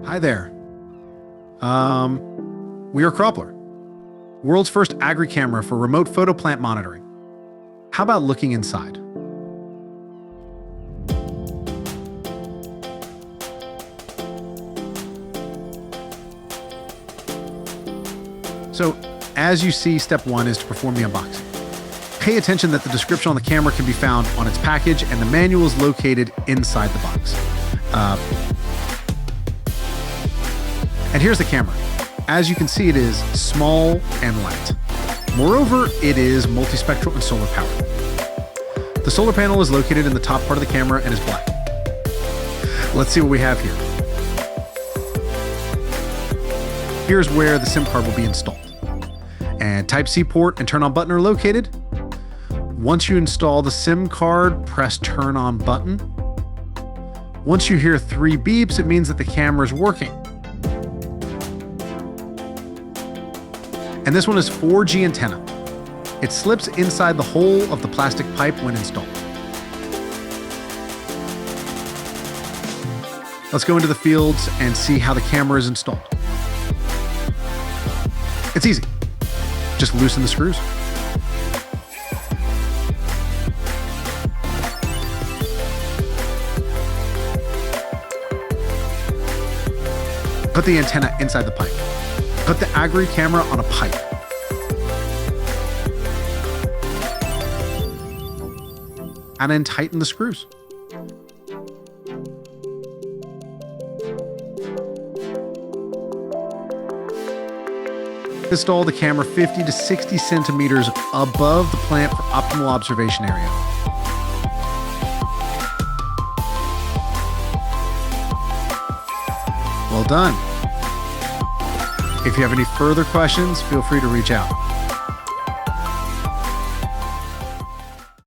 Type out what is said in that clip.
Hi there. We are Cropler, world's first agri-camera for remote photo plant monitoring. How about looking inside? So, as you see, step one is to perform the unboxing. Pay attention that the description on the camera can be found on its package and the manual is located inside the box. And here's the camera. As you can see, it is small and light. Moreover, it is multispectral and solar powered. The solar panel is located in the top part of the camera and is black. Let's see what we have here. Here's where the SIM card will be installed. And Type-C port and turn on button are located. Once you install the SIM card, press turn on button. Once you hear 3 beeps, it means that the camera is working. And this one is 4G antenna. It slips inside the hole of the plastic pipe when installed. Let's go into the fields and see how the camera is installed. It's easy. Just loosen the screws. Put the antenna inside the pipe. Put the Agri camera on a pipe. And then tighten the screws. Install the camera 50 to 60 centimeters above the plant for optimal observation area. Well done. If you have any further questions, feel free to reach out.